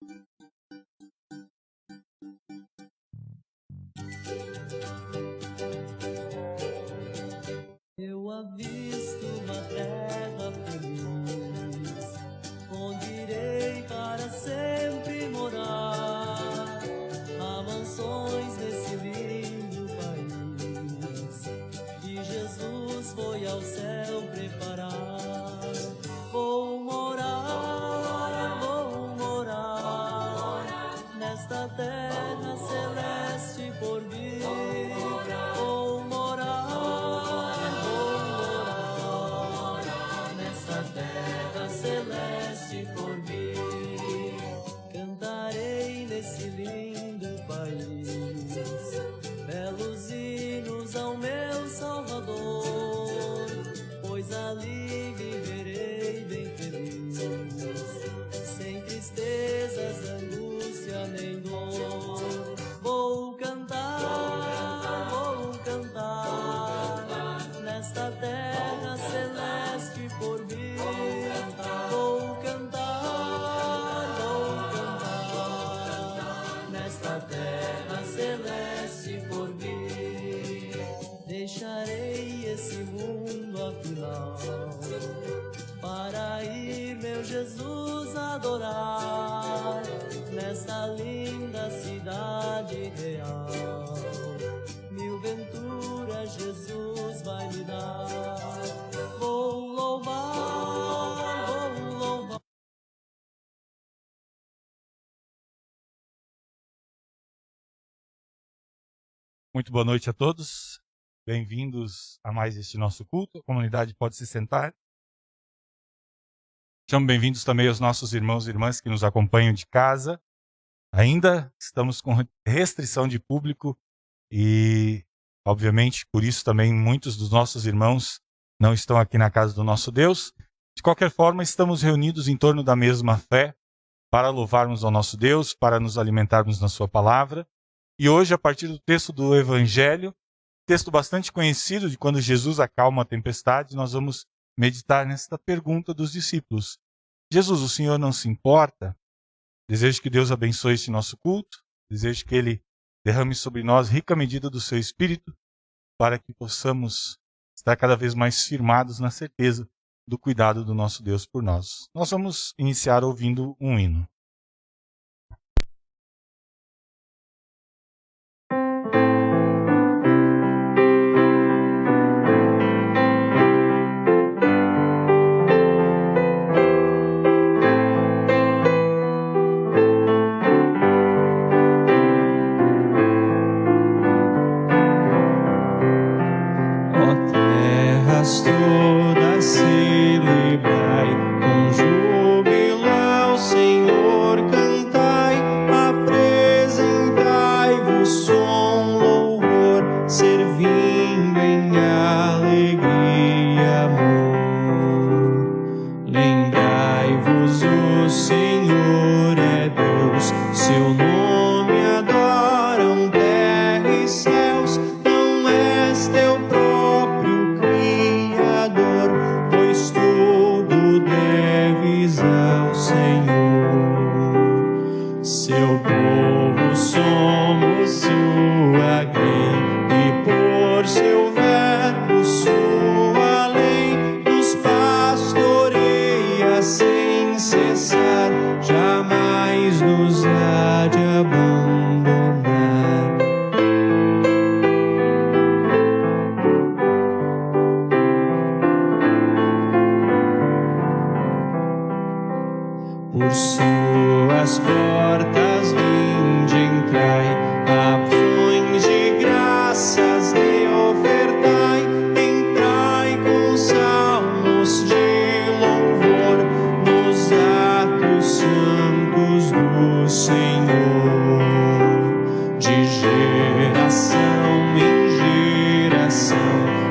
Eu avisto uma terra feliz, onde irei para sempre morar. Há mansões nesse lindo país, que Jesus foi ao céu preparar. Vou morar nesta terra celeste por vir. Vou morar nesta terra celeste por vir. Cantarei nesse lindo país belos hinos ao meu Salvador, pois ali viverei bem feliz, sem tristezas, angústia nem dor. Vou cantar nesta terra celeste por vir. Vou cantar nesta terra celeste por vir. Deixarei esse mundo afinal para ir meu Jesus adorar nesta linda cidade real. Mil venturas Jesus vai me dar. Vou louvar. Muito boa noite a todos. Bem-vindos a mais este nosso culto. A comunidade pode se sentar. Sejam bem-vindos também aos nossos irmãos e irmãs que nos acompanham de casa. Ainda estamos com restrição de público e, obviamente, por isso também muitos dos nossos irmãos não estão aqui na casa do nosso Deus. De qualquer forma, estamos reunidos em torno da mesma fé para louvarmos ao nosso Deus, para nos alimentarmos na sua palavra. E hoje, a partir do texto do Evangelho, texto bastante conhecido de quando Jesus acalma a tempestade, nós vamos meditar nesta pergunta dos discípulos. Jesus, o Senhor não se importa? Desejo que Deus abençoe este nosso culto, desejo que Ele derrame sobre nós rica medida do seu Espírito, para que possamos estar cada vez mais firmados na certeza do cuidado do nosso Deus por nós. Nós vamos iniciar ouvindo um hino. Todas celebrai, com júbilo ao Senhor cantai, apresentai-vos som, louvor, servindo em alegria e amor. Lembrai-vos, o Senhor é Deus, seu nome adoram terra e céus, não és teu próprio Criador, pois tudo deves ao Senhor. Seu povo somos sua grei, e por seu verbo sua lei nos pastoreia sem cessar, jamais nos há de abandonar. Por suas portas vinde, entrai, ações de graças lhe ofertai, entrai com salmos de louvor nos atos santos do Senhor. De geração em geração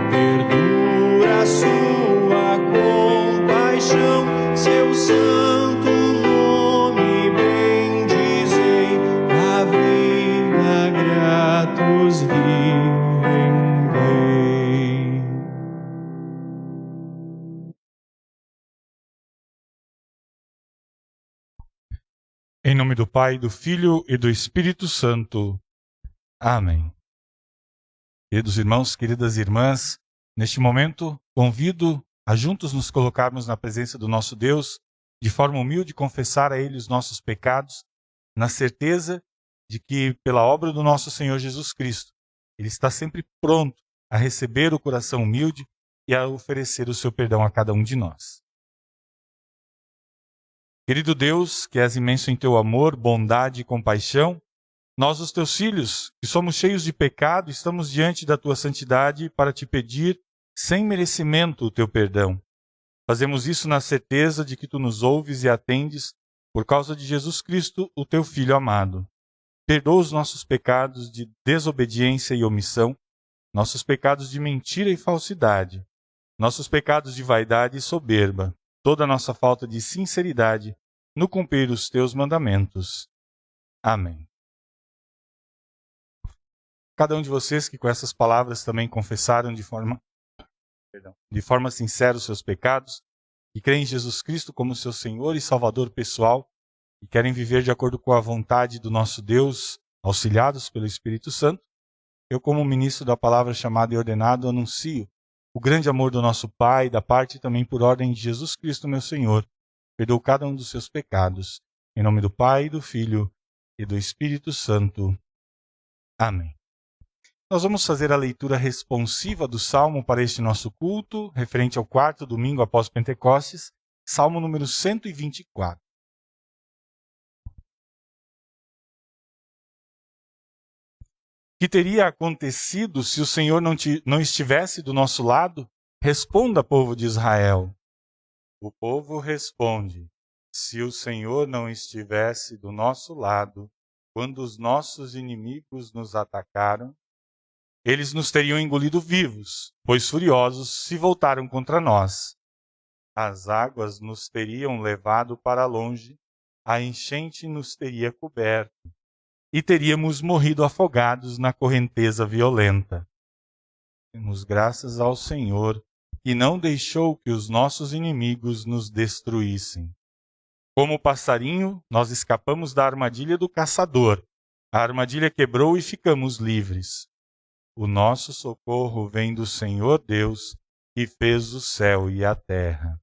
perdura sua compaixão, seu santo nome bendizei, a vida gratos lhe rendei. Em nome do Pai, do Filho e do Espírito Santo. Amém. Queridos irmãos, queridas irmãs, neste momento convido a juntos nos colocarmos na presença do nosso Deus, de forma humilde confessar a Ele os nossos pecados, na certeza de que pela obra do nosso Senhor Jesus Cristo, Ele está sempre pronto a receber o coração humilde e a oferecer o seu perdão a cada um de nós. Querido Deus, que és imenso em teu amor, bondade e compaixão, nós, os teus filhos, que somos cheios de pecado, estamos diante da tua santidade para te pedir, sem merecimento, o teu perdão. Fazemos isso na certeza de que tu nos ouves e atendes por causa de Jesus Cristo, o teu Filho amado. Perdoa os nossos pecados de desobediência e omissão, nossos pecados de mentira e falsidade, nossos pecados de vaidade e soberba, toda a nossa falta de sinceridade no cumprir os teus mandamentos. Amém. Cada um de vocês que com essas palavras também confessaram de forma sincera os seus pecados, e creem em Jesus Cristo como seu Senhor e Salvador pessoal, e querem viver de acordo com a vontade do nosso Deus, auxiliados pelo Espírito Santo, eu, como ministro da palavra chamado e ordenado, anuncio o grande amor do nosso Pai, da parte também por ordem de Jesus Cristo, meu Senhor. Perdoa cada um dos seus pecados. Em nome do Pai, do Filho e do Espírito Santo. Amém. Nós vamos fazer a leitura responsiva do Salmo para este nosso culto, referente ao 4º domingo após Pentecostes, Salmo número 124. O que teria acontecido se o Senhor não estivesse do nosso lado? Responda, povo de Israel. O povo responde: se o Senhor não estivesse do nosso lado, quando os nossos inimigos nos atacaram, eles nos teriam engolido vivos, pois furiosos se voltaram contra nós. As águas nos teriam levado para longe, a enchente nos teria coberto, e teríamos morrido afogados na correnteza violenta. Demos graças ao Senhor, que não deixou que os nossos inimigos nos destruíssem. Como passarinho, nós escapamos da armadilha do caçador. A armadilha quebrou e ficamos livres. O nosso socorro vem do Senhor Deus, que fez o céu e a terra.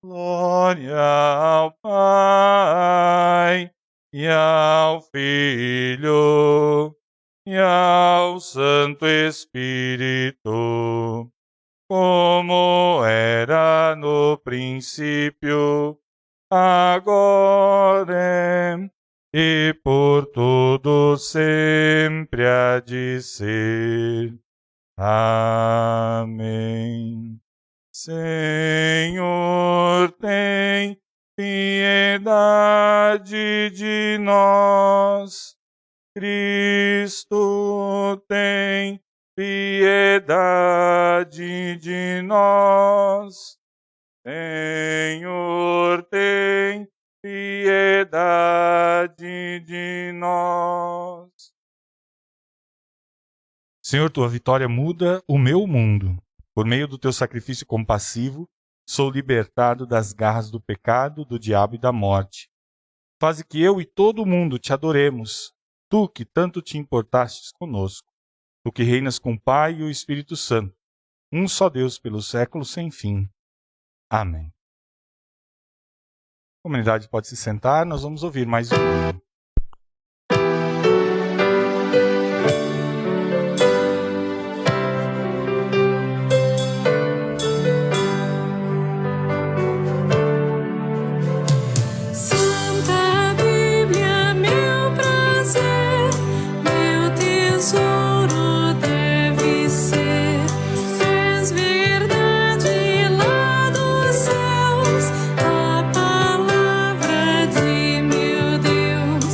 Glória ao Pai, e ao Filho, e ao Santo Espírito, como era no princípio, agora e por todo sempre há de ser. Amém. Senhor, tem piedade de nós. Cristo, tem piedade de nós. Senhor, tem piedade de nós. Senhor, tua vitória muda o meu mundo. Por meio do teu sacrifício compassivo, sou libertado das garras do pecado, do diabo e da morte. Faze que eu e todo o mundo te adoremos, tu que tanto te importastes conosco, tu que reinas com o Pai e o Espírito Santo, um só Deus pelos séculos sem fim. Amém. A comunidade pode se sentar, nós vamos ouvir mais um hino. Deus.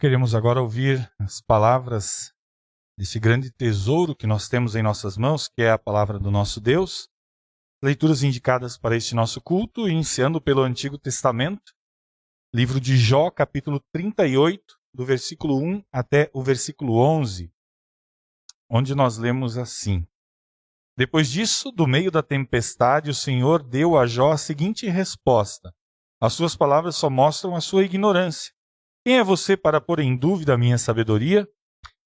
Queremos agora ouvir as palavras desse grande tesouro que nós temos em nossas mãos, que é a palavra do nosso Deus. Leituras indicadas para este nosso culto, iniciando pelo Antigo Testamento, livro de Jó, capítulo 38, do versículo 1 até o versículo 11, onde nós lemos assim: Depois disso, do meio da tempestade, o Senhor deu a Jó a seguinte resposta. As suas palavras só mostram a sua ignorância. Quem é você para pôr em dúvida a minha sabedoria?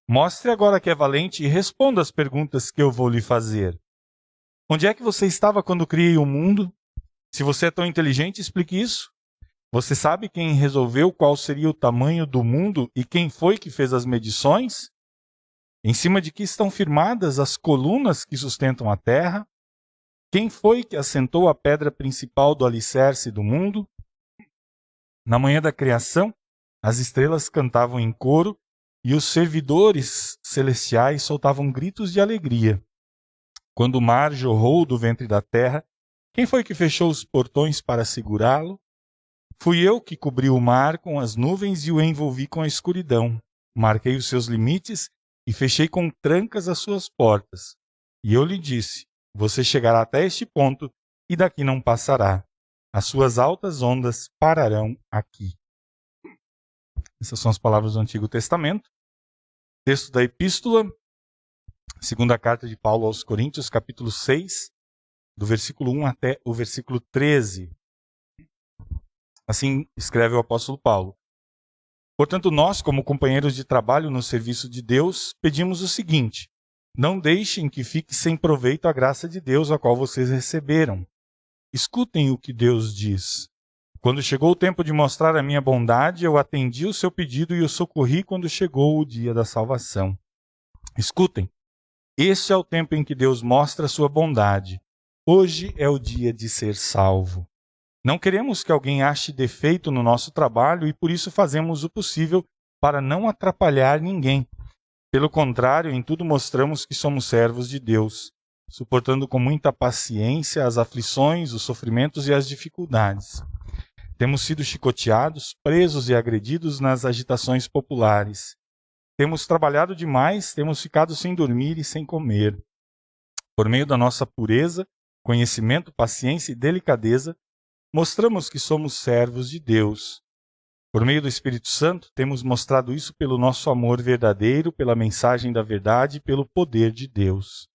Mostre agora que é valente e responda as perguntas que eu vou lhe fazer. Onde é que você estava quando criei o mundo? Se você é tão inteligente, explique isso. Você sabe quem resolveu qual seria o tamanho do mundo e quem foi que fez as medições? Em cima de que estão firmadas as colunas que sustentam a terra? Quem foi que assentou a pedra principal do alicerce do mundo? Na manhã da criação, as estrelas cantavam em coro e os servidores celestiais soltavam gritos de alegria. Quando o mar jorrou do ventre da terra, quem foi que fechou os portões para segurá-lo? Fui eu que cobri o mar com as nuvens e o envolvi com a escuridão. Marquei os seus limites e fechei com trancas as suas portas. E eu lhe disse, você chegará até este ponto e daqui não passará. As suas altas ondas pararão aqui. Essas são as palavras do Antigo Testamento. Texto da Epístola, segunda carta de Paulo aos Coríntios, capítulo 6, do versículo 1 até o versículo 13. Assim escreve o apóstolo Paulo. Portanto, nós, como companheiros de trabalho no serviço de Deus, pedimos o seguinte: não deixem que fique sem proveito a graça de Deus a qual vocês receberam. Escutem o que Deus diz. Quando chegou o tempo de mostrar a minha bondade, eu atendi o seu pedido e o socorri quando chegou o dia da salvação. Escutem, este é o tempo em que Deus mostra a sua bondade. Hoje é o dia de ser salvo. Não queremos que alguém ache defeito no nosso trabalho e por isso fazemos o possível para não atrapalhar ninguém. Pelo contrário, em tudo mostramos que somos servos de Deus, suportando com muita paciência as aflições, os sofrimentos e as dificuldades. Temos sido chicoteados, presos e agredidos nas agitações populares. Temos trabalhado demais, temos ficado sem dormir e sem comer. Por meio da nossa pureza, conhecimento, paciência e delicadeza, mostramos que somos servos de Deus. Por meio do Espírito Santo, temos mostrado isso pelo nosso amor verdadeiro, pela mensagem da verdade e pelo poder de Deus.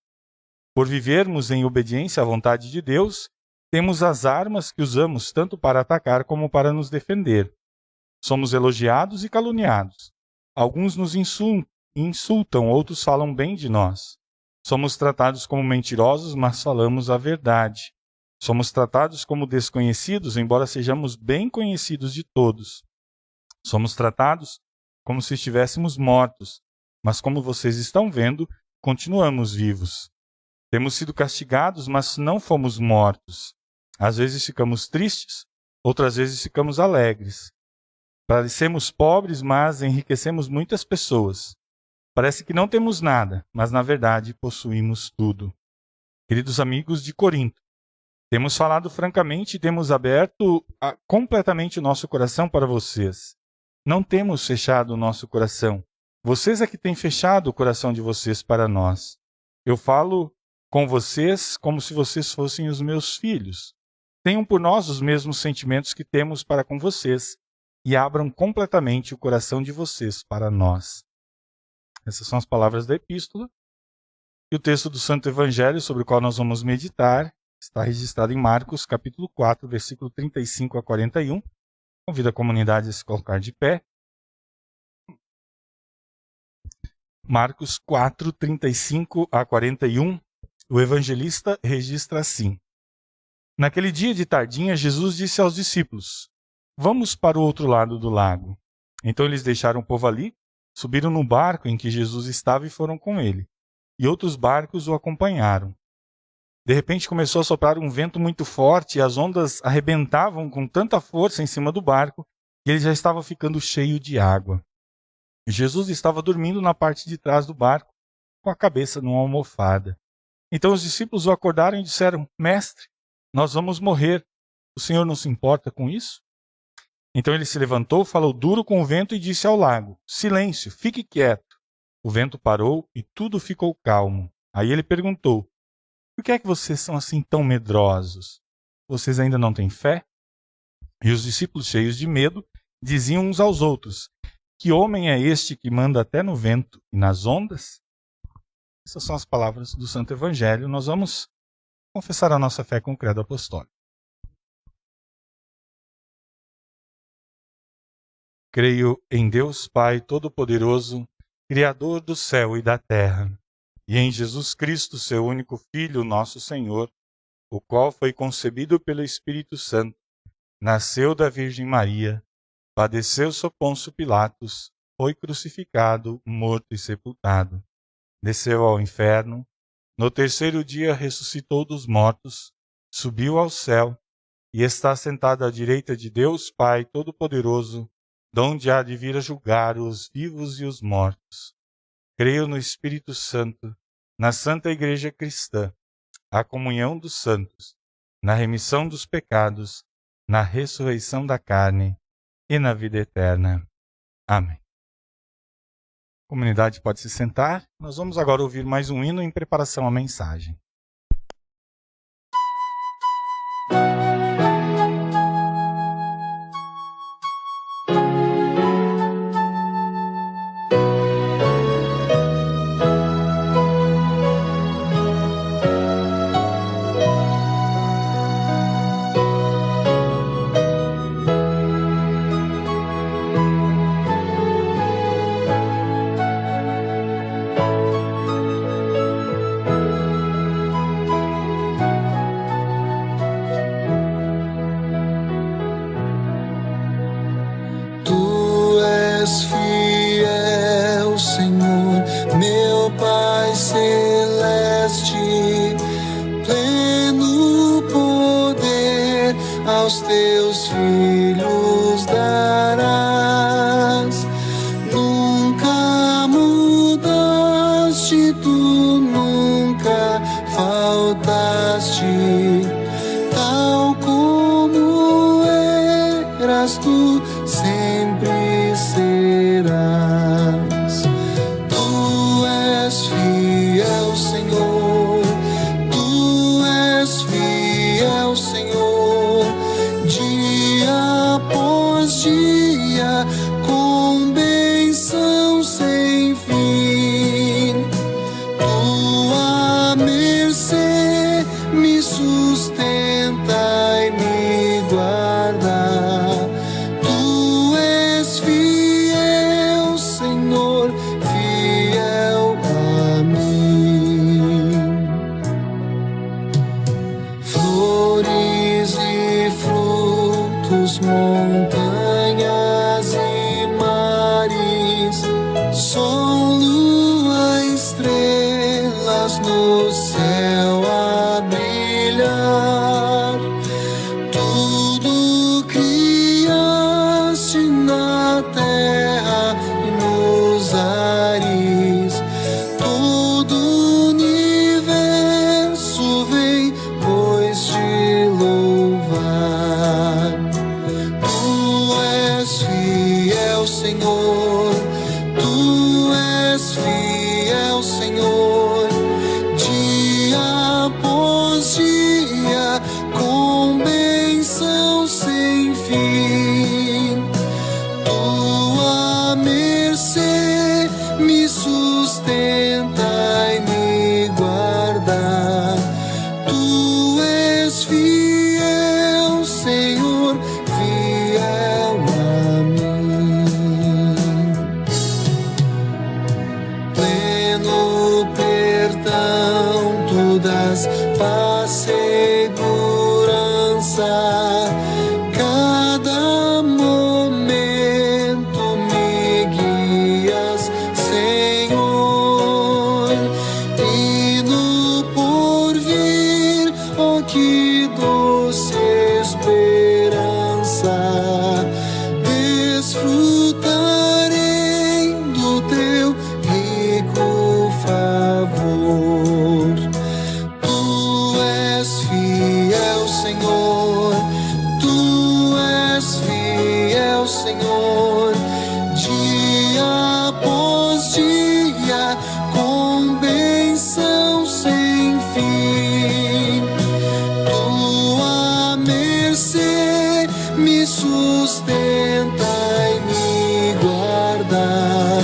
Por vivermos em obediência à vontade de Deus, temos as armas que usamos tanto para atacar como para nos defender. Somos elogiados e caluniados. Alguns nos insultam, outros falam bem de nós. Somos tratados como mentirosos, mas falamos a verdade. Somos tratados como desconhecidos, embora sejamos bem conhecidos de todos. Somos tratados como se estivéssemos mortos, mas como vocês estão vendo, continuamos vivos. Temos sido castigados, mas não fomos mortos. Às vezes ficamos tristes, outras vezes ficamos alegres. Parecemos pobres, mas enriquecemos muitas pessoas. Parece que não temos nada, mas na verdade possuímos tudo. Queridos amigos de Corinto, temos falado francamente e temos aberto completamente o nosso coração para vocês. Não temos fechado o nosso coração. Vocês é que têm fechado o coração de vocês para nós. Eu falo com vocês como se vocês fossem os meus filhos. Tenham por nós os mesmos sentimentos que temos para com vocês e abram completamente o coração de vocês para nós. Essas são as palavras da epístola. E o texto do Santo Evangelho sobre o qual nós vamos meditar está registrado em Marcos, capítulo 4, versículo 35 a 41. Convido a comunidade a se colocar de pé. Marcos 4, 35 a 41. O evangelista registra assim. Naquele dia de tardinha, Jesus disse aos discípulos, vamos para o outro lado do lago. Então eles deixaram o povo ali, subiram no barco em que Jesus estava e foram com ele. E outros barcos o acompanharam. De repente começou a soprar um vento muito forte e as ondas arrebentavam com tanta força em cima do barco que ele já estava ficando cheio de água. Jesus estava dormindo na parte de trás do barco, com a cabeça numa almofada. Então os discípulos o acordaram e disseram, Mestre, nós vamos morrer. O Senhor não se importa com isso? Então ele se levantou, falou duro com o vento e disse ao lago: Silêncio, fique quieto. O vento parou e tudo ficou calmo. Aí ele perguntou: Por que é que vocês são assim tão medrosos? Vocês ainda não têm fé? E os discípulos, cheios de medo, diziam uns aos outros: Que homem é este que manda até no vento e nas ondas? Essas são as palavras do Santo Evangelho. Nós vamos confessar a nossa fé com o credo apostólico. Creio em Deus Pai Todo-Poderoso, Criador do céu e da terra, e em Jesus Cristo, seu único Filho, nosso Senhor, o qual foi concebido pelo Espírito Santo, nasceu da Virgem Maria, padeceu sob Pôncio Pilatos, foi crucificado, morto e sepultado, desceu ao inferno, no terceiro dia ressuscitou dos mortos, subiu ao céu e está sentado à direita de Deus Pai Todo-Poderoso, donde há de vir a julgar os vivos e os mortos. Creio no Espírito Santo, na Santa Igreja Cristã, a comunhão dos santos, na remissão dos pecados, na ressurreição da carne e na vida eterna. Amém. A comunidade pode se sentar. Nós vamos agora ouvir mais um hino em preparação à mensagem. aos teus filhos darás. Nunca mudaste, tu nunca faltaste, tal como eras, tu sempre serás. Tu és fiel, Senhor, tu és fiel, Senhor, dia após dia, com bênção sem fim. Tua mercê me sustenta e me guarda. Tu és fiel, Senhor, fiel a mim. Flores e frutos, montanhas e mares, sol, lua, estrelas no céu a brilhar. Tudo criaste na terra e nos ares. Todo o universo vem, pois te louvar. Tu és fiel, Senhor, tu és fiel, Senhor, dia após dia, com bênção sem fim. Tua mercê me sustenta e me guarda. Tu és fiel, Senhor, fiel a mim. Pleno perdão, tu dás paz, segurança. Cada momento me guias, Senhor, e no porvir, oh que doce esperança, desfrutarei do teu rico favor. Tu és fiel, Senhor, tu és fiel, me sustenta e me guarda.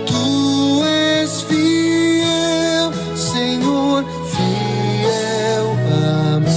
Tu és fiel, Senhor, fiel a mim.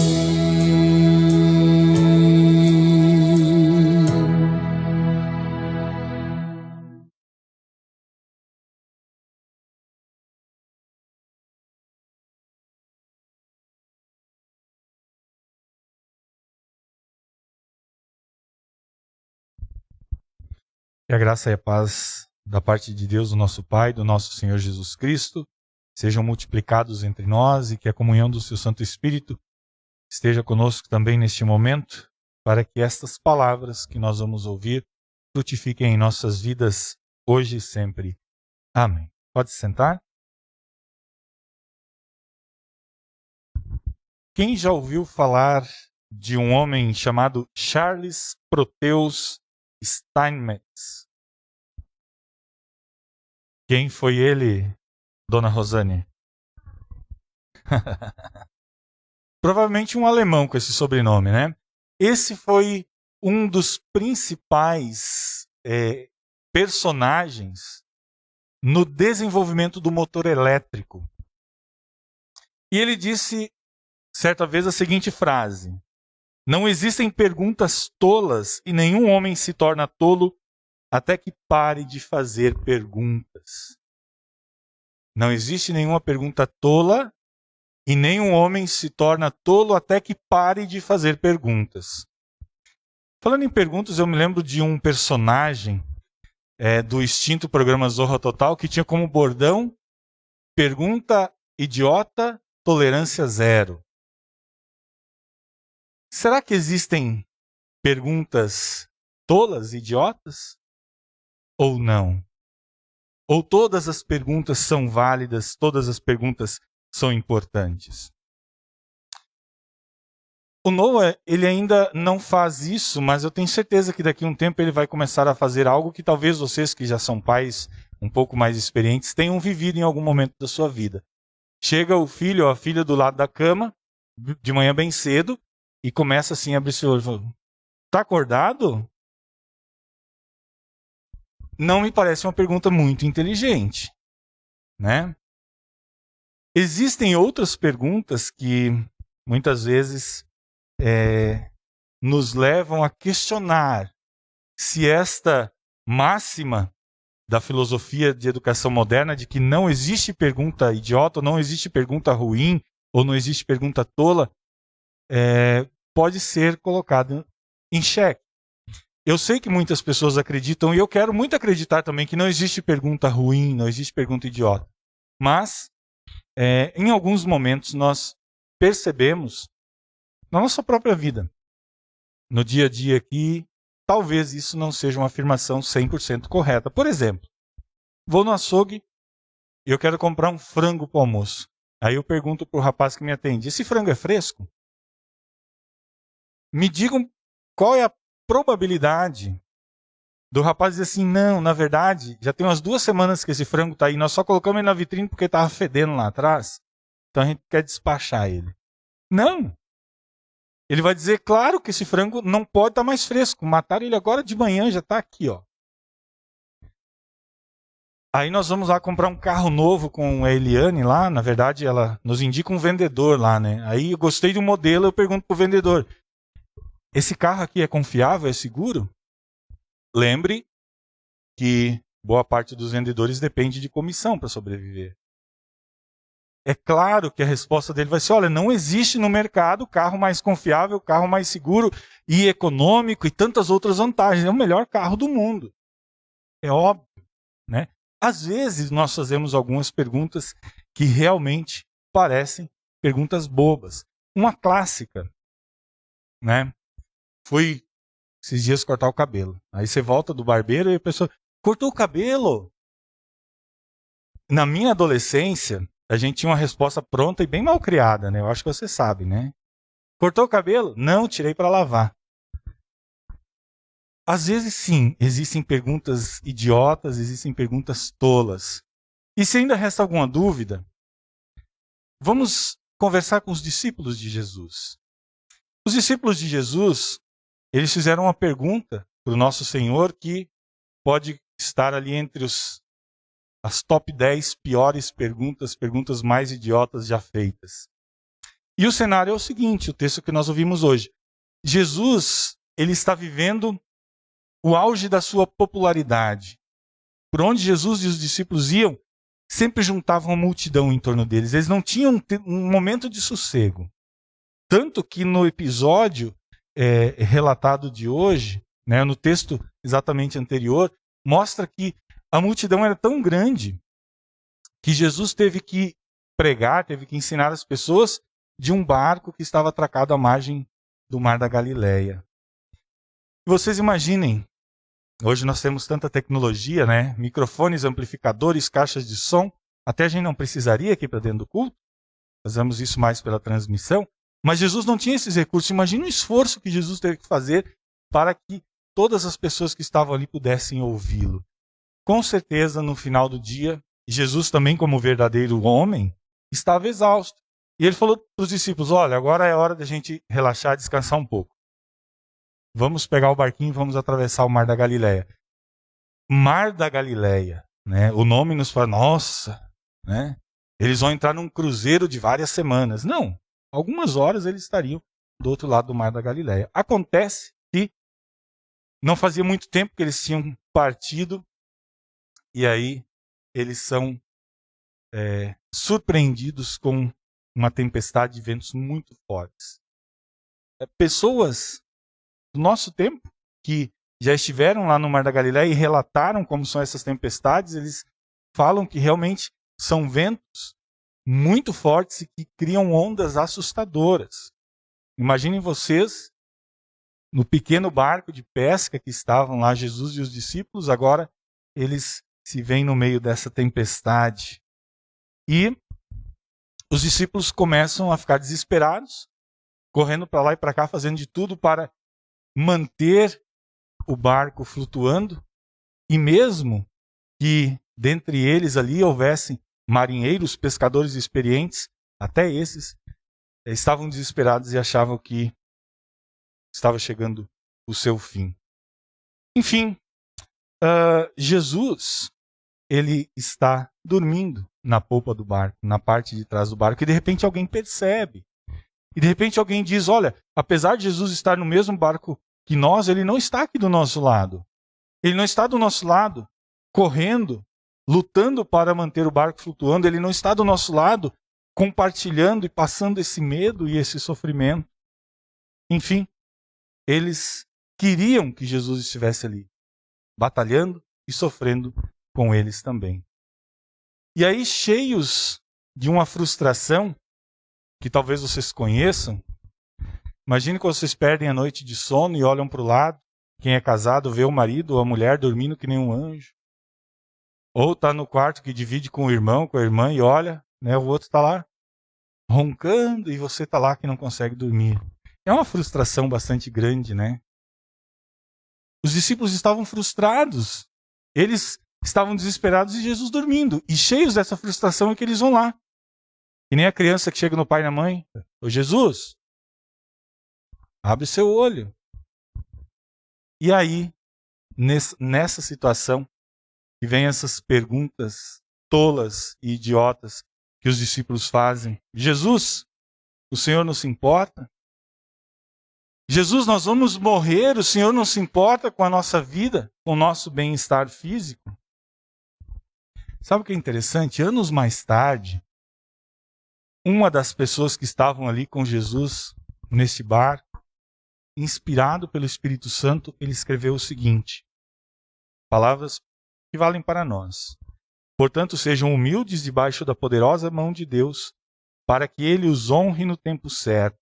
Que a graça e a paz da parte de Deus, do nosso Pai, do nosso Senhor Jesus Cristo, sejam multiplicados entre nós e que a comunhão do seu Santo Espírito esteja conosco também neste momento, para que estas palavras que nós vamos ouvir frutifiquem em nossas vidas hoje e sempre. Amém. Pode se sentar. Quem já ouviu falar de um homem chamado Charles Proteus Steinmetz? Quem foi ele, Dona Rosane? Provavelmente um alemão com esse sobrenome, né? Esse foi um dos principais personagens no desenvolvimento do motor elétrico. E ele disse, certa vez, a seguinte frase: não existem perguntas tolas e nenhum homem se torna tolo até que pare de fazer perguntas. Não existe nenhuma pergunta tola e nenhum homem se torna tolo até que pare de fazer perguntas. Falando em perguntas, eu me lembro de um personagem do extinto programa Zorra Total que tinha como bordão: pergunta idiota, tolerância zero. Será que existem perguntas tolas, idiotas? Ou não? Ou todas as perguntas são válidas, todas as perguntas são importantes? O Noah, ele ainda não faz isso, mas eu tenho certeza que daqui a um tempo ele vai começar a fazer algo que talvez vocês que já são pais um pouco mais experientes tenham vivido em algum momento da sua vida. Chega o filho ou a filha do lado da cama, de manhã bem cedo, e começa assim a abrir seu olho e fala: tá acordado? Não me parece uma pergunta muito inteligente, né? Existem outras perguntas que muitas vezes nos levam a questionar se esta máxima da filosofia de educação moderna de que não existe pergunta idiota, ou não existe pergunta ruim, ou não existe pergunta tola, pode ser colocada em xeque. Eu sei que muitas pessoas acreditam, e eu quero muito acreditar também, que não existe pergunta ruim, não existe pergunta idiota. Mas, em alguns momentos, nós percebemos, na nossa própria vida, no dia a dia, que talvez isso não seja uma afirmação 100% correta. Por exemplo, vou no açougue e eu quero comprar um frango para o almoço. Aí eu pergunto para o rapaz que me atende: esse frango é fresco? Me digam qual é a probabilidade do rapaz dizer assim: não, na verdade, já tem umas 2 semanas que esse frango está aí, nós só colocamos ele na vitrine porque estava fedendo lá atrás, então a gente quer despachar ele. Não! Ele vai dizer, claro, que esse frango não pode estar mais fresco, mataram ele agora de manhã, já está aqui, ó. Aí nós vamos lá comprar um carro novo com a Eliane lá, na verdade ela nos indica um vendedor lá, né? Aí eu gostei de um modelo, eu pergunto pro vendedor: esse carro aqui é confiável, é seguro? Lembre que boa parte dos vendedores depende de comissão para sobreviver. É claro que a resposta dele vai ser: olha, não existe no mercado carro mais confiável, carro mais seguro e econômico e tantas outras vantagens. É o melhor carro do mundo. É óbvio, né? Às vezes nós fazemos algumas perguntas que realmente parecem perguntas bobas. Uma clássica, né? Fui esses dias cortar o cabelo. Aí você volta do barbeiro e a pessoa: cortou o cabelo? Na minha adolescência, a gente tinha uma resposta pronta e bem mal criada, né? Eu acho que você sabe, né? Cortou o cabelo? Não, tirei para lavar. Às vezes, sim, existem perguntas idiotas, existem perguntas tolas. E se ainda resta alguma dúvida, vamos conversar com os discípulos de Jesus. Os discípulos de Jesus eles fizeram uma pergunta para o nosso Senhor que pode estar ali entre as top 10 piores perguntas mais idiotas já feitas. E o cenário é o seguinte, o texto que nós ouvimos hoje. Jesus, ele está vivendo o auge da sua popularidade. Por onde Jesus e os discípulos iam, sempre juntavam uma multidão em torno deles. Eles não tinham um momento de sossego. Tanto que no episódio relatado de hoje, né, no texto exatamente anterior, mostra que a multidão era tão grande que Jesus teve que pregar, teve que ensinar as pessoas de um barco que estava atracado à margem do Mar da Galileia. Vocês imaginem, hoje nós temos tanta tecnologia, né? Microfones, amplificadores, caixas de som, até a gente não precisaria aqui para dentro do culto, fazemos isso mais pela transmissão, mas Jesus não tinha esses recursos. Imagina o esforço que Jesus teve que fazer para que todas as pessoas que estavam ali pudessem ouvi-lo. Com certeza, no final do dia, Jesus também, como verdadeiro homem, estava exausto. E ele falou para os discípulos, olha, agora é hora da gente relaxar, descansar um pouco. Vamos pegar o barquinho e vamos atravessar o Mar da Galileia. Mar da Galileia, né? O nome nos fala, nossa, né? Eles vão entrar num cruzeiro de várias semanas. Não, algumas horas eles estariam do outro lado do Mar da Galileia. Acontece que não fazia muito tempo que eles tinham partido e aí eles são surpreendidos com uma tempestade de ventos muito fortes. Pessoas do nosso tempo que já estiveram lá no Mar da Galileia e relataram como são essas tempestades, eles falam que realmente são ventos muito fortes e que criam ondas assustadoras. Imaginem vocês, no pequeno barco de pesca que estavam lá, Jesus e os discípulos, agora eles se veem no meio dessa tempestade. E os discípulos começam a ficar desesperados, correndo para lá e para cá, fazendo de tudo para manter o barco flutuando. E mesmo que dentre eles ali houvessem marinheiros, pescadores experientes, até esses estavam desesperados e achavam que estava chegando o seu fim. Enfim, Jesus, ele está dormindo na polpa do barco, na parte de trás do barco, e de repente alguém percebe. E de repente alguém diz, olha, apesar de Jesus estar no mesmo barco que nós, ele não está aqui do nosso lado. Ele não está do nosso lado, correndo, lutando para manter o barco flutuando. Ele não está do nosso lado, compartilhando e passando esse medo e esse sofrimento. Enfim, eles queriam que Jesus estivesse ali, batalhando e sofrendo com eles também. E aí, cheios de uma frustração, que talvez vocês conheçam, imagine quando vocês perdem a noite de sono e olham para o lado, quem é casado vê o marido ou a mulher dormindo que nem um anjo. Ou está no quarto que divide com o irmão, com a irmã, e olha, né, o outro está lá roncando e você está lá que não consegue dormir. É uma frustração bastante grande, né? Os discípulos estavam frustrados. Eles estavam desesperados e Jesus dormindo. E cheios dessa frustração é que eles vão lá. Que nem a criança que chega no pai e na mãe. Ô Jesus, abre seu olho. E aí, nessa situação, que vem essas perguntas tolas e idiotas que os discípulos fazem. Jesus, o Senhor não se importa? Jesus, nós vamos morrer, o Senhor não se importa com a nossa vida, com o nosso bem-estar físico? Sabe o que é interessante? Anos mais tarde, uma das pessoas que estavam ali com Jesus nesse barco, inspirado pelo Espírito Santo, ele escreveu o seguinte, palavras que valem para nós. Portanto, sejam humildes debaixo da poderosa mão de Deus, para que Ele os honre no tempo certo.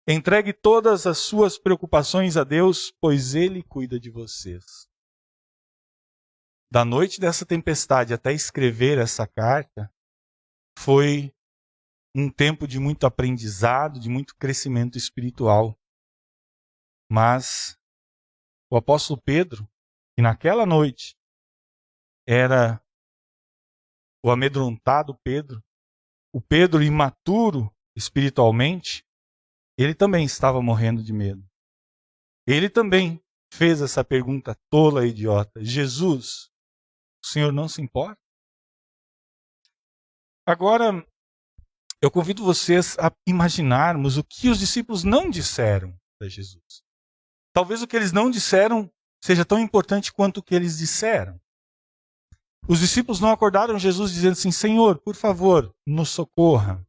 Entregue todas as suas preocupações a Deus, pois Ele cuida de vocês. Da noite dessa tempestade até escrever essa carta, foi um tempo de muito aprendizado, de muito crescimento espiritual. Mas o apóstolo Pedro, que naquela noite era o amedrontado Pedro, o Pedro imaturo espiritualmente, ele também estava morrendo de medo. Ele também fez essa pergunta tola e idiota. Jesus, o Senhor não se importa? Agora, eu convido vocês a imaginarmos o que os discípulos não disseram para Jesus. Talvez o que eles não disseram seja tão importante quanto o que eles disseram. Os discípulos não acordaram Jesus dizendo assim: Senhor, por favor, nos socorra.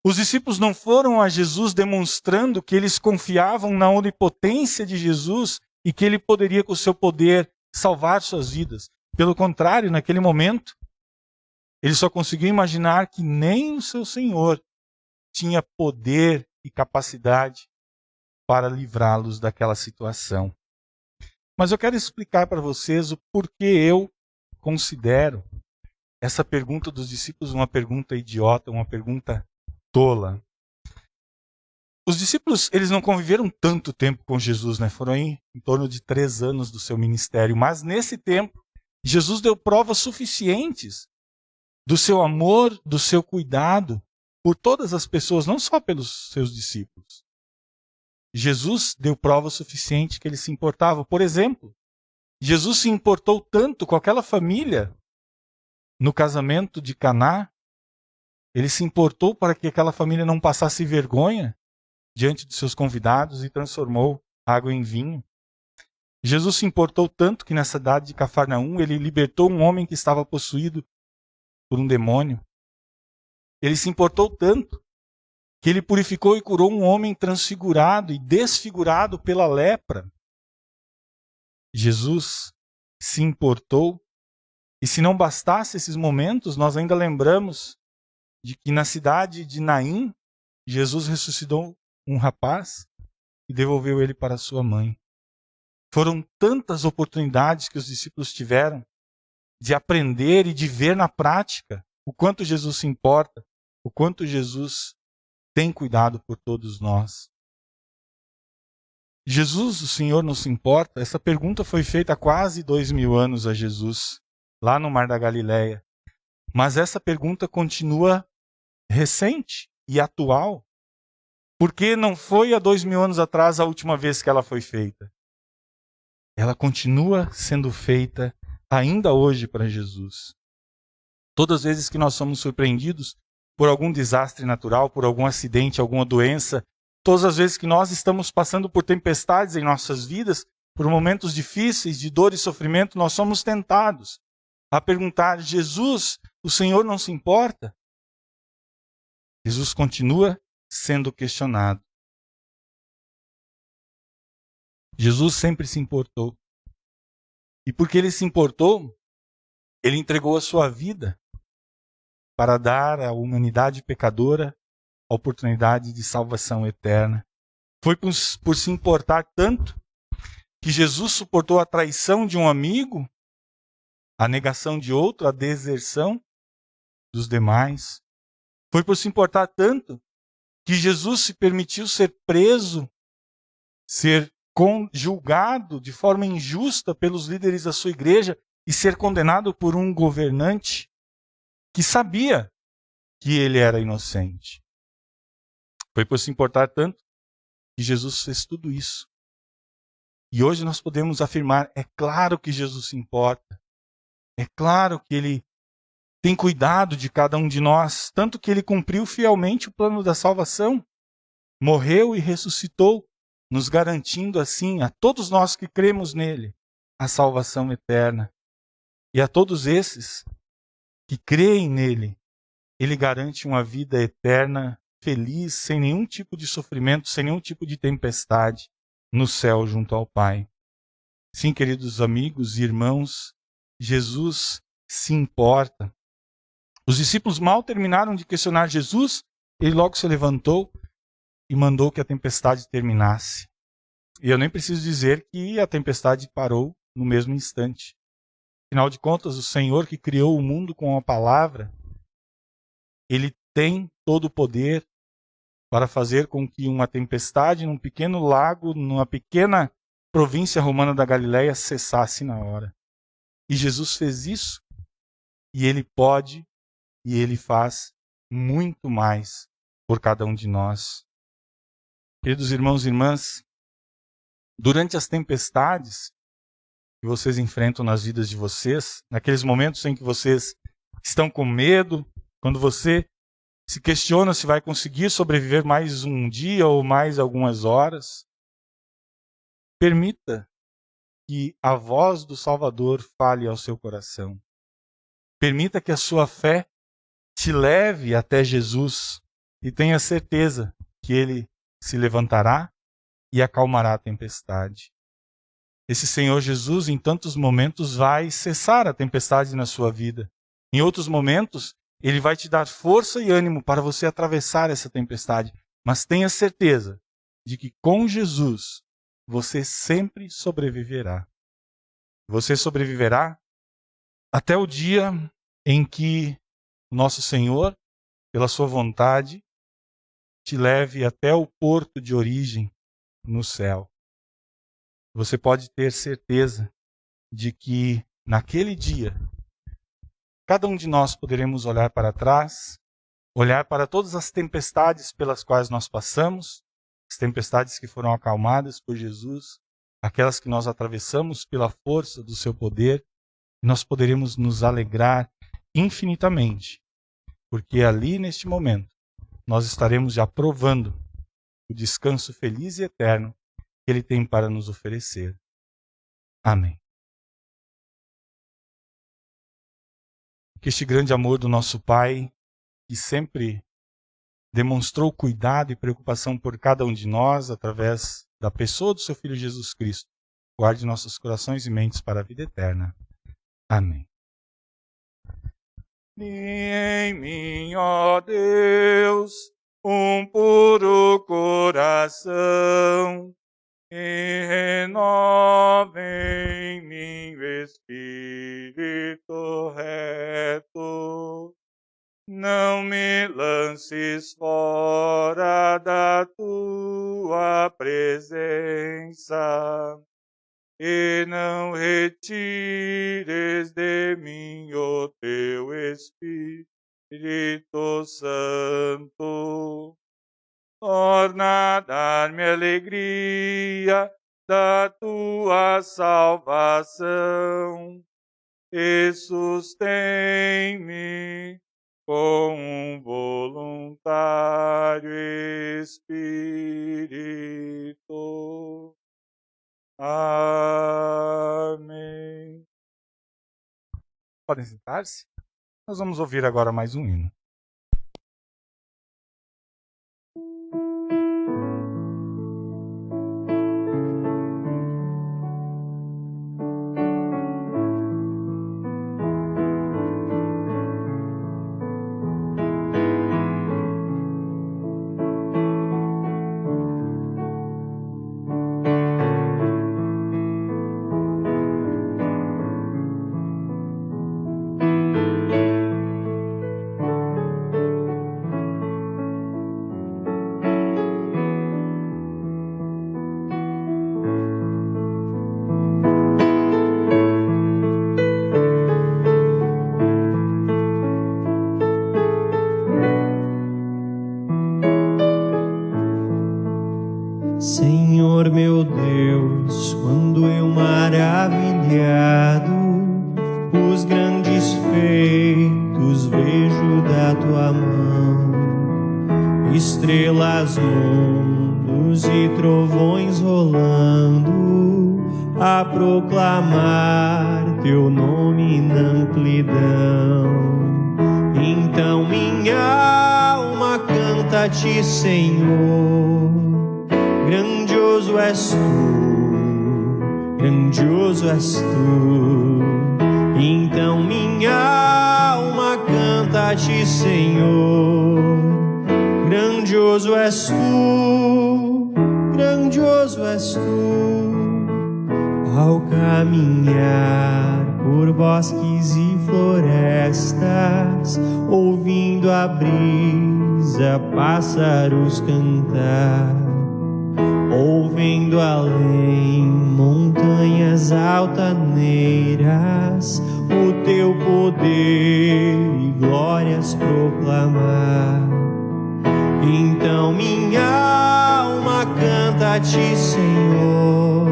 Os discípulos não foram a Jesus demonstrando que eles confiavam na onipotência de Jesus e que ele poderia, com o seu poder, salvar suas vidas. Pelo contrário, naquele momento, ele só conseguiu imaginar que nem o seu Senhor tinha poder e capacidade para livrá-los daquela situação. Mas eu quero explicar para vocês o porquê eu considero essa pergunta dos discípulos uma pergunta idiota, uma pergunta tola. Os discípulos, eles não conviveram tanto tempo com Jesus, né? Foram em torno de 3 anos do seu ministério. Mas nesse tempo, Jesus deu provas suficientes do seu amor, do seu cuidado por todas as pessoas, não só pelos seus discípulos. Jesus deu prova suficiente que ele se importava. Por exemplo, Jesus se importou tanto com aquela família no casamento de Caná. Ele se importou para que aquela família não passasse vergonha diante de seus convidados e transformou água em vinho. Jesus se importou tanto que na cidade de Cafarnaum ele libertou um homem que estava possuído por um demônio. Ele se importou tanto que ele purificou e curou um homem transfigurado e desfigurado pela lepra. Jesus se importou. E se não bastasse esses momentos, nós ainda lembramos de que na cidade de Naim, Jesus ressuscitou um rapaz e devolveu ele para sua mãe. Foram tantas oportunidades que os discípulos tiveram de aprender e de ver na prática o quanto Jesus se importa, o quanto Jesus tem cuidado por todos nós. Jesus, o Senhor, não se importa? Essa pergunta foi feita há quase 2000 anos a Jesus, lá no Mar da Galileia. Mas essa pergunta continua recente e atual, porque não foi há 2000 anos atrás a última vez que ela foi feita. Ela continua sendo feita ainda hoje para Jesus. Todas as vezes que nós somos surpreendidos por algum desastre natural, por algum acidente, alguma doença, todas as vezes que nós estamos passando por tempestades em nossas vidas, por momentos difíceis de dor e sofrimento, nós somos tentados a perguntar: Jesus, o Senhor não se importa? Jesus continua sendo questionado. Jesus sempre se importou. E porque ele se importou, ele entregou a sua vida para dar à humanidade pecadora a oportunidade de salvação eterna. Foi por se importar tanto que Jesus suportou a traição de um amigo, a negação de outro, a deserção dos demais. Foi por se importar tanto que Jesus se permitiu ser preso, ser julgado de forma injusta pelos líderes da sua igreja e ser condenado por um governante que sabia que ele era inocente. Foi por se importar tanto que Jesus fez tudo isso. E hoje nós podemos afirmar: é claro que Jesus se importa. É claro que ele tem cuidado de cada um de nós, tanto que ele cumpriu fielmente o plano da salvação. Morreu e ressuscitou, nos garantindo assim a todos nós que cremos nele a salvação eterna. E a todos esses que creem nele, ele garante uma vida eterna, feliz, sem nenhum tipo de sofrimento, sem nenhum tipo de tempestade, no céu junto ao Pai. Sim, queridos amigos e irmãos, Jesus se importa. Os discípulos mal terminaram de questionar Jesus, ele logo se levantou e mandou que a tempestade terminasse. E eu nem preciso dizer que a tempestade parou no mesmo instante. Afinal de contas, o Senhor que criou o mundo com a palavra, ele tem todo o poder para fazer com que uma tempestade num pequeno lago, numa pequena província romana da Galileia, cessasse na hora. E Jesus fez isso, e ele pode, e ele faz muito mais por cada um de nós. Queridos irmãos e irmãs, durante as tempestades que vocês enfrentam nas vidas de vocês, naqueles momentos em que vocês estão com medo, quando você se questiona se vai conseguir sobreviver mais um dia ou mais algumas horas, permita que a voz do Salvador fale ao seu coração. Permita que a sua fé te leve até Jesus e tenha certeza que Ele se levantará e acalmará a tempestade. Esse Senhor Jesus, em tantos momentos, vai cessar a tempestade na sua vida. Em outros momentos, Ele vai te dar força e ânimo para você atravessar essa tempestade. Mas tenha certeza de que com Jesus, você sempre sobreviverá. Você sobreviverá até o dia em que o nosso Senhor, pela sua vontade, te leve até o porto de origem no céu. Você pode ter certeza de que naquele dia, cada um de nós poderemos olhar para trás, olhar para todas as tempestades pelas quais nós passamos, as tempestades que foram acalmadas por Jesus, aquelas que nós atravessamos pela força do seu poder, e nós poderemos nos alegrar infinitamente, porque ali neste momento nós estaremos já provando o descanso feliz e eterno que Ele tem para nos oferecer. Amém. Que este grande amor do nosso Pai, que sempre demonstrou cuidado e preocupação por cada um de nós através da pessoa do seu Filho Jesus Cristo, guarde nossos corações e mentes para a vida eterna. Amém. Em mim, ó Deus, um puro coração, e renova em mim o espírito reto. Não me lances fora da tua presença, e não retires de mim o teu Espírito Santo. Torna a dar-me alegria da tua salvação e sustém-me com um voluntário espírito. Amém. Podem sentar-se? Nós vamos ouvir agora mais um hino. Senhor meu Deus, quando eu maravilhado os grandes feitos vejo da tua mão, estrelas, mundos e trovões rolando, a proclamar teu nome na amplidão. Então minha alma canta-te, Senhor. Grandioso és tu, grandioso és tu. Então minha alma canta-te, Senhor. Grandioso és tu, grandioso és tu. Ao caminhar por bosques e florestas, ouvindo a brisa, pássaros cantar, ouvendo além montanhas altaneiras, o teu poder e glórias proclamar. Então minha alma canta canta-te, Senhor.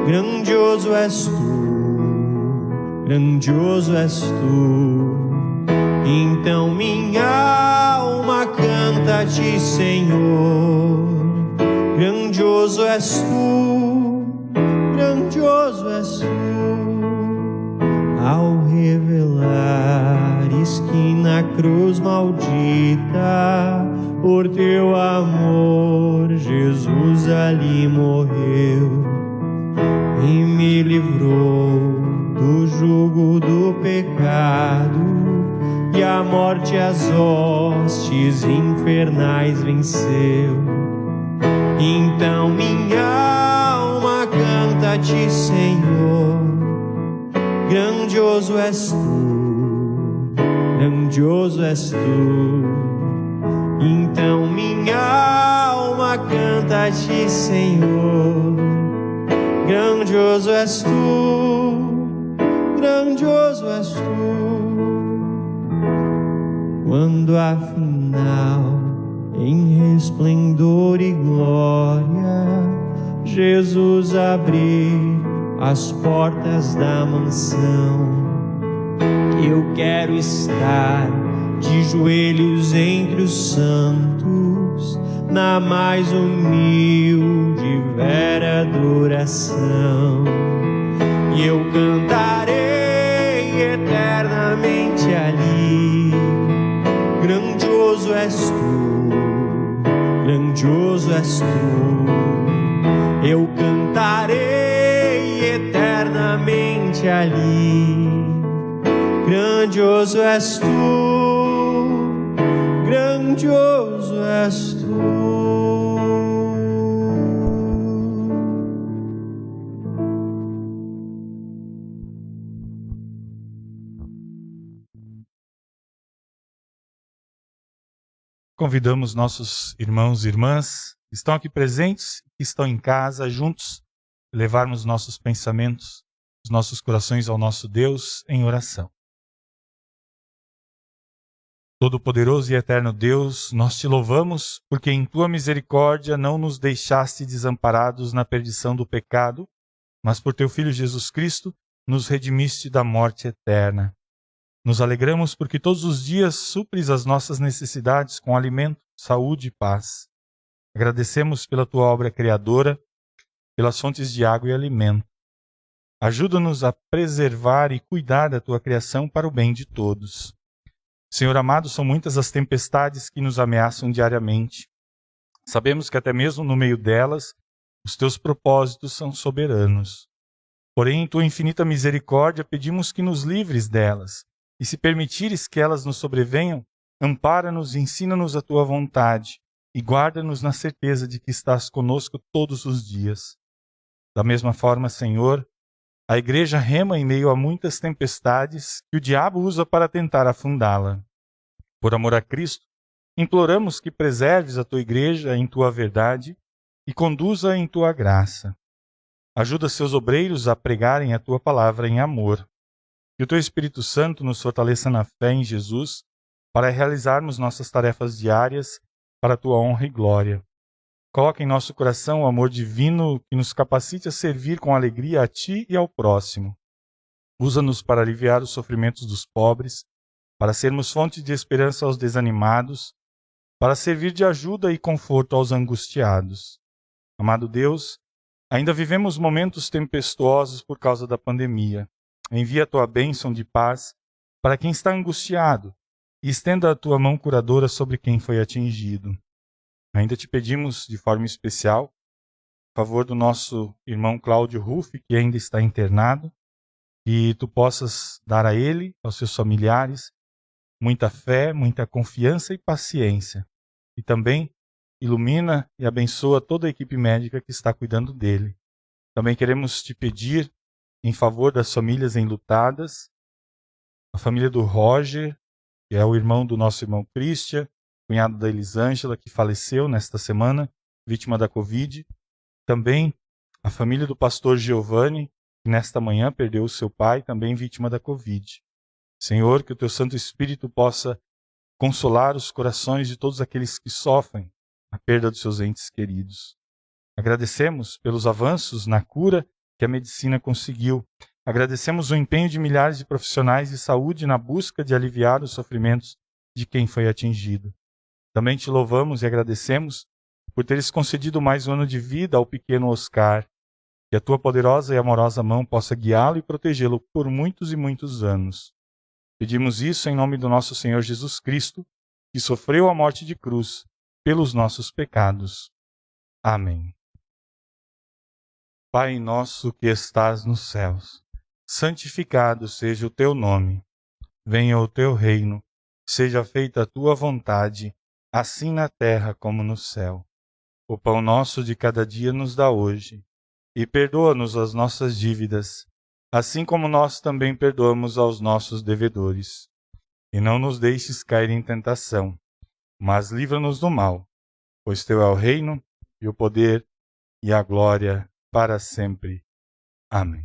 Grandioso és tu, grandioso és tu. Então minha alma canta-te, Senhor. Grandioso és tu, grandioso és tu. Ao revelares que na cruz maldita, por teu amor, Jesus ali morreu e me livrou do jugo do pecado, e a morte as hostes infernais venceu. Então minha alma canta-te, Senhor. Grandioso és tu, grandioso és tu. Então minha alma canta-te, Senhor. Grandioso és tu, grandioso és tu. Quando afinal, em resplendor e glória, Jesus abrir as portas da mansão, eu quero estar de joelhos entre os santos, na mais humilde e vera adoração. E eu cantarei eternamente ali. Grandioso és tu, grandioso és tu. Eu cantarei eternamente ali. Grandioso és tu, grandioso és tu. Convidamos nossos irmãos e irmãs que estão aqui presentes, que estão em casa, juntos, levarmos nossos pensamentos, os nossos corações ao nosso Deus em oração. Todo-Poderoso e Eterno Deus, nós te louvamos porque em tua misericórdia não nos deixaste desamparados na perdição do pecado, mas por teu Filho Jesus Cristo nos redimiste da morte eterna. Nos alegramos porque todos os dias supres as nossas necessidades com alimento, saúde e paz. Agradecemos pela tua obra criadora, pelas fontes de água e alimento. Ajuda-nos a preservar e cuidar da tua criação para o bem de todos. Senhor amado, são muitas as tempestades que nos ameaçam diariamente. Sabemos que até mesmo no meio delas, os teus propósitos são soberanos. Porém, em tua infinita misericórdia, pedimos que nos livres delas. E se permitires que elas nos sobrevenham, ampara-nos e ensina-nos a tua vontade, e guarda-nos na certeza de que estás conosco todos os dias. Da mesma forma, Senhor, a Igreja rema em meio a muitas tempestades que o diabo usa para tentar afundá-la. Por amor a Cristo, imploramos que preserves a tua Igreja em tua verdade e conduza em tua graça. Ajuda seus obreiros a pregarem a tua palavra em amor. Que o teu Espírito Santo nos fortaleça na fé em Jesus para realizarmos nossas tarefas diárias para a tua honra e glória. Coloca em nosso coração o amor divino que nos capacite a servir com alegria a ti e ao próximo. Usa-nos para aliviar os sofrimentos dos pobres, para sermos fonte de esperança aos desanimados, para servir de ajuda e conforto aos angustiados. Amado Deus, ainda vivemos momentos tempestuosos por causa da pandemia. Envia a tua bênção de paz para quem está angustiado e estenda a tua mão curadora sobre quem foi atingido. Ainda te pedimos, de forma especial, a favor do nosso irmão Cláudio Ruff, que ainda está internado, que tu possas dar a ele, aos seus familiares, muita fé, muita confiança e paciência. E também ilumina e abençoa toda a equipe médica que está cuidando dele. Também queremos te pedir, em favor das famílias enlutadas, a família do Roger, que é o irmão do nosso irmão Christian, cunhado da Elisângela, que faleceu nesta semana, vítima da Covid. Também a família do pastor Giovanni, que nesta manhã perdeu o seu pai, também vítima da Covid. Senhor, que o teu Santo Espírito possa consolar os corações de todos aqueles que sofrem a perda dos seus entes queridos. Agradecemos pelos avanços na cura que a medicina conseguiu. Agradecemos o empenho de milhares de profissionais de saúde na busca de aliviar os sofrimentos de quem foi atingido. Também te louvamos e agradecemos por teres concedido mais um ano de vida ao pequeno Oscar, que a tua poderosa e amorosa mão possa guiá-lo e protegê-lo por muitos e muitos anos. Pedimos isso em nome do nosso Senhor Jesus Cristo, que sofreu a morte de cruz pelos nossos pecados. Amém. Pai nosso que estás nos céus, santificado seja o teu nome. Venha o teu reino, seja feita a tua vontade, assim na terra como no céu. O pão nosso de cada dia nos dá hoje, e perdoa-nos as nossas dívidas, assim como nós também perdoamos aos nossos devedores. E não nos deixes cair em tentação, mas livra-nos do mal, pois teu é o reino, e o poder, e a glória, para sempre. Amém.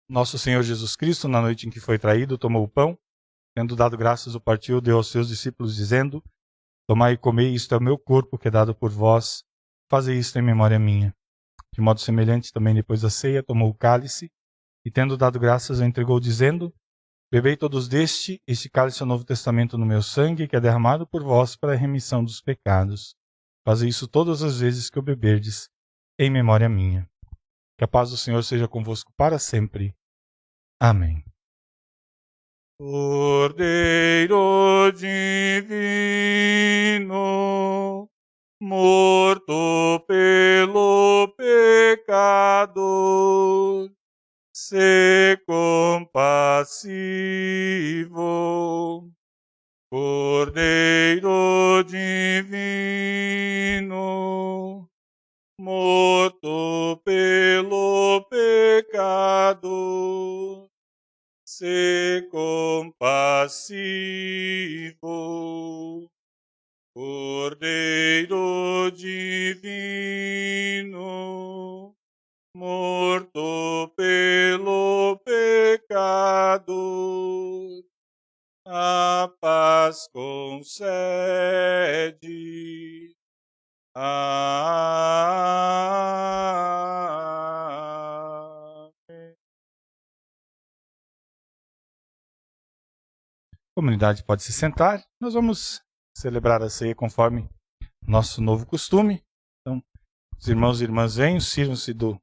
Nosso Senhor Jesus Cristo, na noite em que foi traído, tomou o pão, tendo dado graças, o partiu, deu aos seus discípulos, dizendo: Tomai e comei, isto é o meu corpo, que é dado por vós. Fazei isto em memória minha. De modo semelhante, também depois da ceia, tomou o cálice, e tendo dado graças, o entregou, dizendo: Bebei todos deste, este cálice é o Novo Testamento no meu sangue, que é derramado por vós para a remissão dos pecados. Fazei isso todas as vezes que o beberdes, em memória minha. Que a paz do Senhor seja convosco para sempre. Amém. Cordeiro divino, morto pelo pecador, se compassivo. Cordeiro divino, morto pelo pecador, se compassivo. Cordeiro divino, morto pelo pecador, a paz concede. Amém. A comunidade pode se sentar. Nós vamos celebrar a ceia conforme nosso novo costume. Então, os irmãos e irmãs venham, sirvam-se do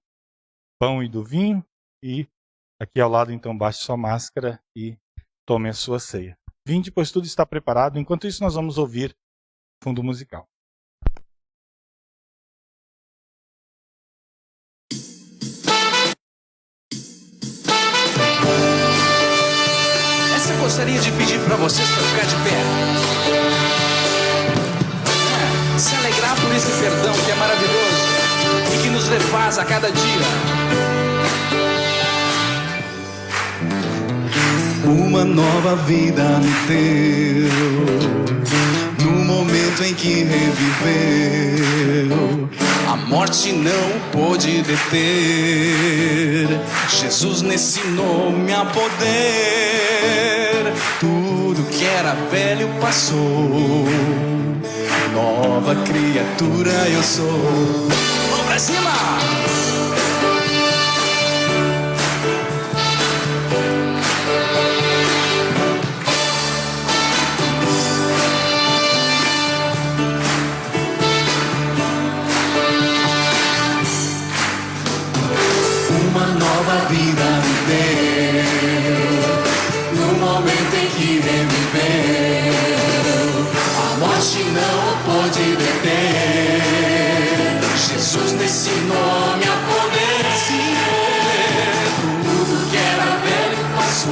pão e do vinho, e aqui ao lado, então, baixe sua máscara e tome a sua ceia. Vinde, pois tudo está preparado. Enquanto isso, nós vamos ouvir fundo musical. Essa eu gostaria de pedir para vocês para ficar de pé. Se alegrar por esse perdão que é maravilhoso e que nos refaz a cada dia. Uma nova vida me deu, no momento em que reviveu. A morte não pôde deter. Jesus nesse nome há poder. Tudo que era velho passou. Nova criatura eu sou. Vamos pra cima! Uma nova vida me deu, no momento em que reviveu. A morte não pôde deter. Jesus nesse nome há poder, sim, poder. Tudo que era velho passou.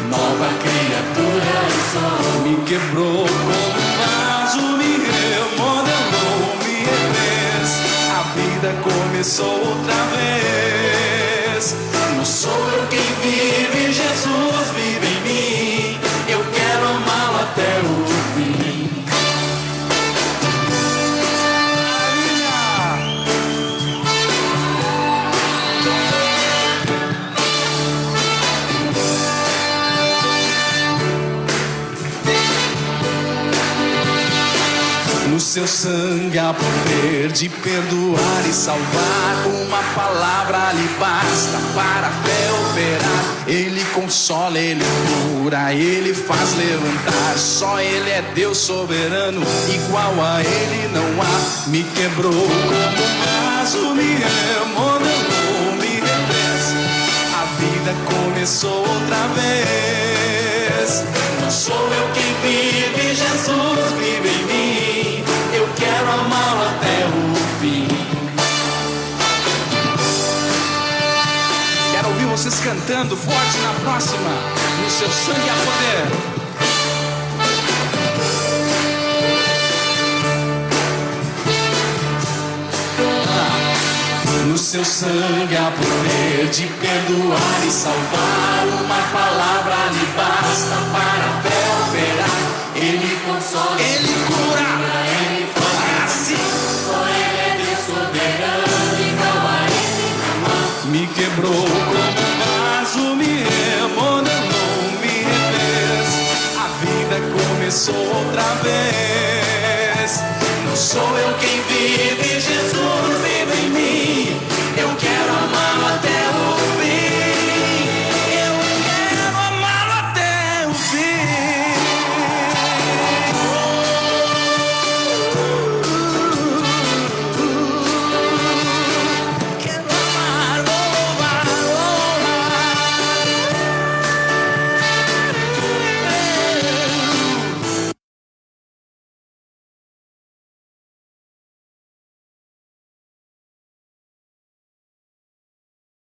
Nova criatura eu sou. Me quebrou como um vaso, me remodelou, me refez. A vida começou outra vez. Não sou eu quem vive, Jesus vive em mim. Eu quero amá-lo até o fim. seu sangue há poder de perdoar e salvar. Uma palavra lhe basta para a fé operar. Ele consola, ele cura, ele faz levantar. Só ele é Deus soberano, igual a ele não há. Me quebrou como um vaso, me remodelou, me refez. A vida começou outra vez. Não sou eu quem vive, Jesus vive em mim. Eu quero amá-lo até o fim. Quero ouvir vocês cantando forte na próxima. No seu sangue há poder. No seu sangue há poder de perdoar e salvar. Uma palavra lhe basta para a fé operar. Ele consola, ele cura, ele faz assim. Só ele é Deus soberano, igual a ele não há. Me quebrou como um vaso, me remodelou, me refez. A vida começou outra vez. Não sou eu quem vive, Jesus vive em mim. Eu quero amá-lo até o fim. Eu quero amá-lo até o fim. Quero amar, louvar,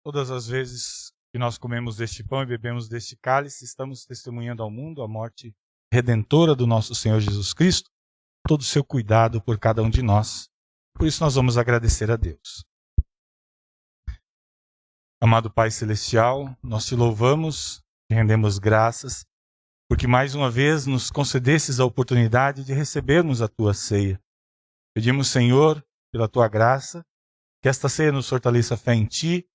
Todas as vezes que nós comemos deste pão e bebemos deste cálice, estamos testemunhando ao mundo a morte redentora do nosso Senhor Jesus Cristo, todo o seu cuidado por cada um de nós. Por isso nós vamos agradecer a Deus. Amado Pai Celestial, nós te louvamos, te rendemos graças, porque mais uma vez nos concedesses a oportunidade de recebermos a tua ceia. Pedimos, Senhor, pela tua graça, que esta ceia nos fortaleça a fé em ti,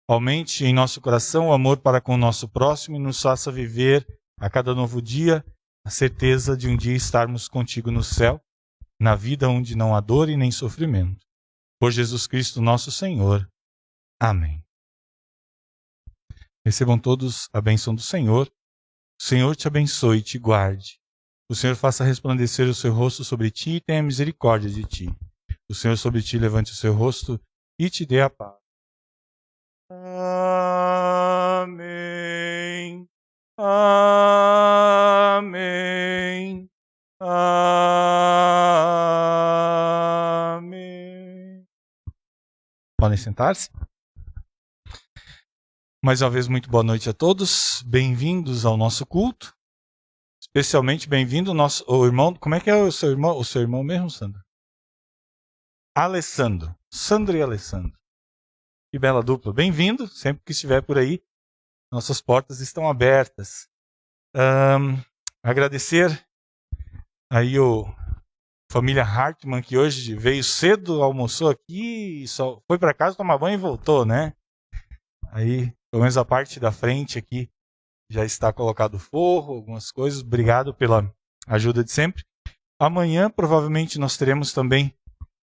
aumente em nosso coração o amor para com o nosso próximo e nos faça viver a cada novo dia a certeza de um dia estarmos contigo no céu, na vida onde não há dor e nem sofrimento. Por Jesus Cristo nosso Senhor. Amém. Recebam todos a bênção do Senhor. O Senhor te abençoe e te guarde. O Senhor faça resplandecer o seu rosto sobre ti e tenha misericórdia de ti. O Senhor sobre ti levante o seu rosto e te dê a paz. Amém. Amém. Amém. Podem sentar-se. Mais uma vez, muito boa noite a todos. Bem-vindos ao nosso culto. Especialmente bem-vindo o irmão. Como é que é o seu irmão? O seu irmão mesmo, Sandro? Alessandro. Sandro e Alessandro. Que bela dupla. Bem-vindo, sempre que estiver por aí. Nossas portas estão abertas. Agradecer aí a família Hartmann, que hoje veio cedo, almoçou aqui, só foi para casa tomar banho e voltou, né? Aí, pelo menos a parte da frente aqui já está colocado forro, algumas coisas. Obrigado pela ajuda de sempre. Amanhã, provavelmente, nós teremos também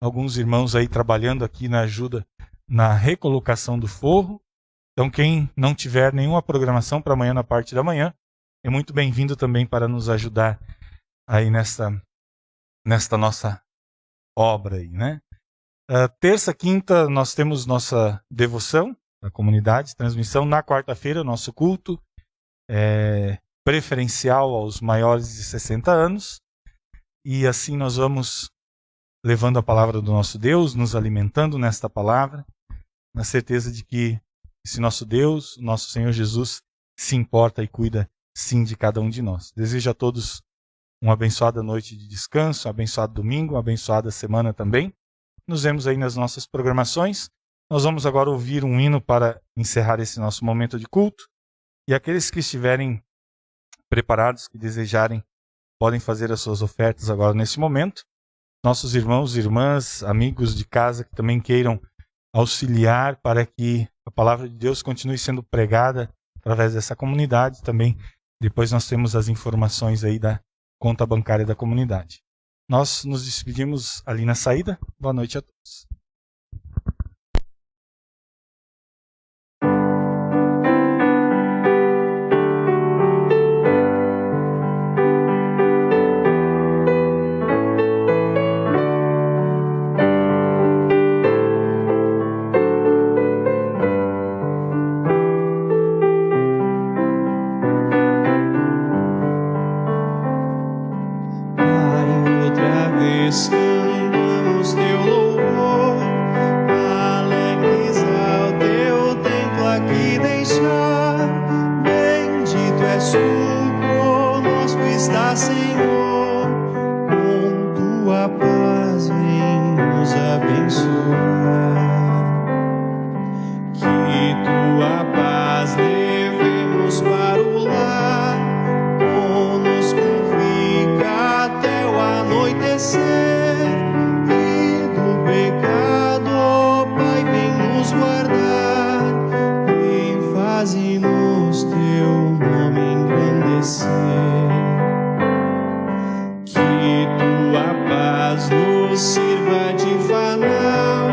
alguns irmãos aí trabalhando aqui na ajuda na recolocação do forro. Então, quem não tiver nenhuma programação para amanhã na parte da manhã, é muito bem-vindo também para nos ajudar aí nesta nossa obra aí, né? Terça, quinta, nós temos nossa devoção da comunidade, transmissão. Na quarta-feira, nosso culto preferencial aos maiores de 60 anos. E assim nós vamos levando a palavra do nosso Deus, nos alimentando nesta palavra, na certeza de que esse nosso Deus, nosso Senhor Jesus, se importa e cuida sim de cada um de nós. Desejo a todos uma abençoada noite de descanso, um abençoado domingo, uma abençoada semana também. Nos vemos aí nas nossas programações. Nós vamos agora ouvir um hino para encerrar esse nosso momento de culto. E aqueles que estiverem preparados, que desejarem, podem fazer as suas ofertas agora nesse momento. Nossos irmãos e irmãs, amigos de casa que também queiram auxiliar para que a palavra de Deus continue sendo pregada através dessa comunidade também. Depois nós temos as informações aí da conta bancária da comunidade. Nós nos despedimos ali na saída. Boa noite a todos. Cantamos teu louvor, alegres ao teu templo aqui deixar. Bendito és tu, conosco está, Senhor, com tua paz vem nos abençoar. Que tua paz levemos para o lar, conosco fica até o anoitecer. Faze-nos teu nome engrandecer, que tua paz nos sirva de fanal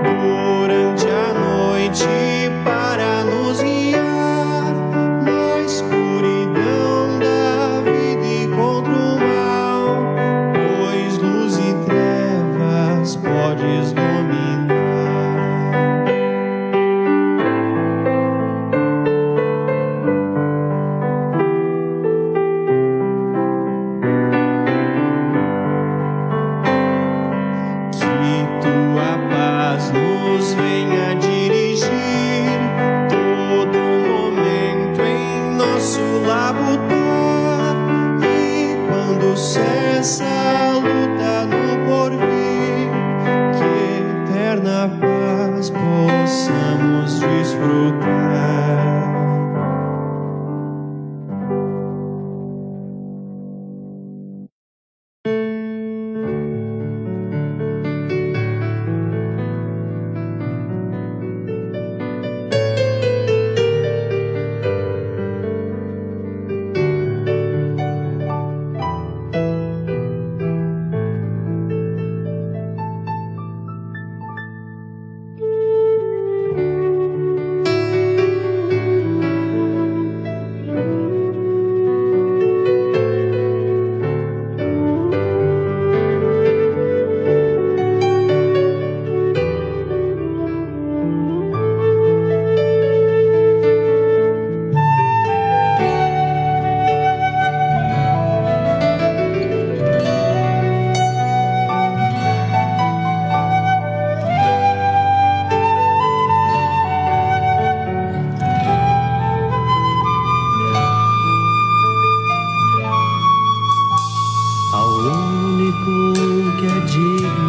durante a noite para nos guiar na escuridão da vida e contra o mal, pois luz e trevas podes dominar. Nos venha dirigir todo momento em nosso labutar, e quando cessa a luta no porvir, que eterna paz possamos desfrutar. Ao único que é digno